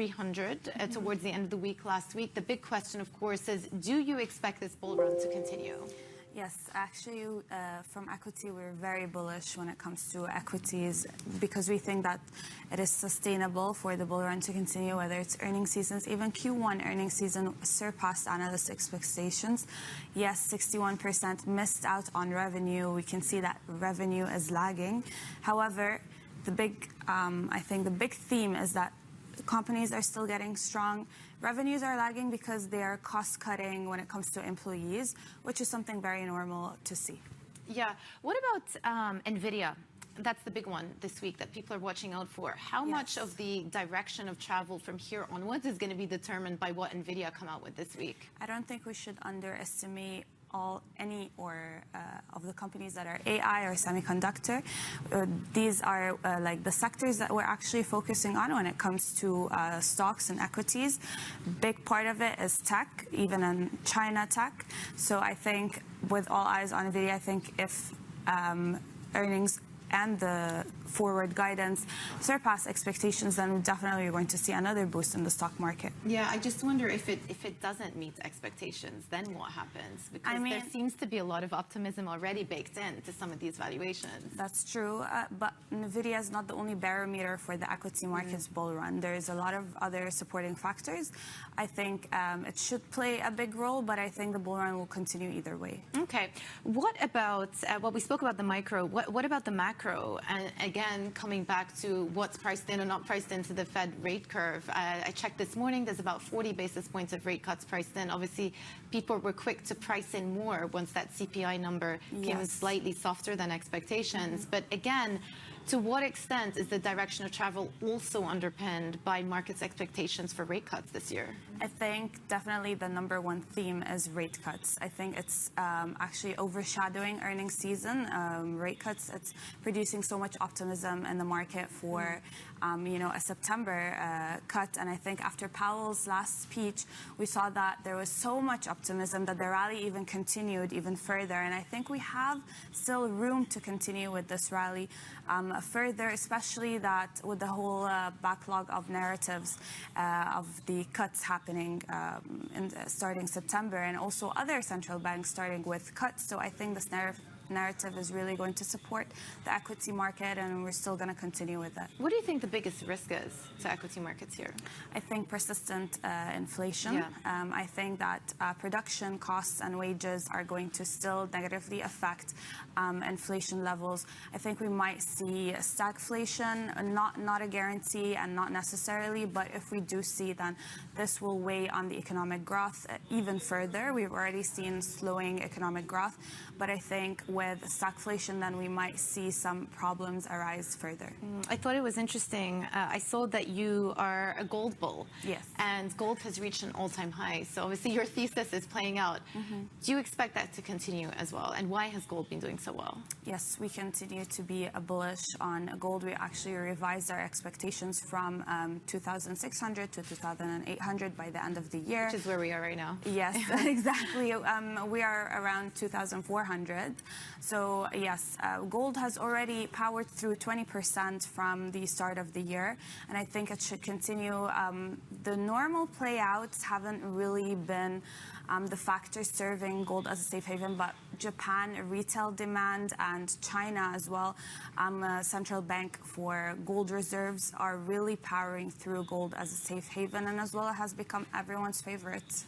300 towards the end of the week last week. The big question, of course, is do you expect this bull run to continue? Yes, actually, from Equiti, we're very bullish when it comes to equities because we think that it is sustainable for the bull run to continue, whether it's earnings seasons. Even Q1 earnings season surpassed analyst expectations. Yes, 61% missed out on revenue. We can see that revenue is lagging. However, I think the big theme is that companies are still getting strong. Revenues are lagging because they are cost-cutting when it comes to employees, which is something very normal to see. Yeah. What about NVIDIA? That's the big one this week that people are watching out for. How much of the direction of travel from here onwards is going to be determined by what NVIDIA come out with this week? I don't think we should underestimate any of the companies that are AI or semiconductor. These are like the sectors that we're actually focusing on when it comes to stocks and equities. Big part of it is tech, even in China tech. So I think with all eyes on NVIDIA, I think if earnings and the forward guidance surpass expectations, then we definitely are going to see another boost in the stock market. Yeah, I just wonder if it doesn't meet expectations, then what happens? Because there seems to be a lot of optimism already baked into some of these valuations. That's true, but NVIDIA is not the only barometer for the equity market's bull run. There's a lot of other supporting factors. I think it should play a big role, but I think the bull run will continue either way. Okay. What about, well, we spoke about the micro. What about the macro? And again, coming back to what's priced in or not priced into the Fed rate curve. I checked this morning, there's about 40 basis points of rate cuts priced in. Obviously, people were quick to price in more once that CPI number came in slightly softer than expectations. But again, to what extent is the direction of travel also underpinned by markets' expectations for rate cuts this year? I think definitely the number one theme is rate cuts. I think it's actually overshadowing earnings season. Rate cuts, it's producing so much optimism in the market for a September cut. And I think after Powell's last speech, we saw that there was so much optimism that the rally even continued even further. And I think we have still room to continue with this rally further, especially that with the whole backlog of narratives of the cuts happening starting September, and also other central banks starting with cuts. So I think this narrative is really going to support the equity market, and we're still going to continue with that. What do you think the biggest risk is to equity markets here? I think persistent inflation. I think that production costs and wages are going to still negatively affect inflation levels. I think we might see stagflation, not a guarantee and not necessarily, but if we do see, then this will weigh on the economic growth even further. We've already seen slowing economic growth, but I think with stagflation, then we might see some problems arise further. I thought it was interesting. I saw that you are a gold bull. Yes. And gold has reached an all-time high. So obviously your thesis is playing out. Do you expect that to continue as well? And why has gold been doing so well? Yes, we continue to be bullish on gold. We actually revised our expectations from 2,600 to 2,800 by the end of the year. Which is where we are right now. Yes, exactly. We are around 2,400. So yes, gold has already powered through 20% from the start of the year, and I think it should continue. The normal playouts haven't really been the factors serving gold as a safe haven, but Japan retail demand and China as well, central bank for gold reserves are really powering through gold as a safe haven, and as well it has become everyone's favorite.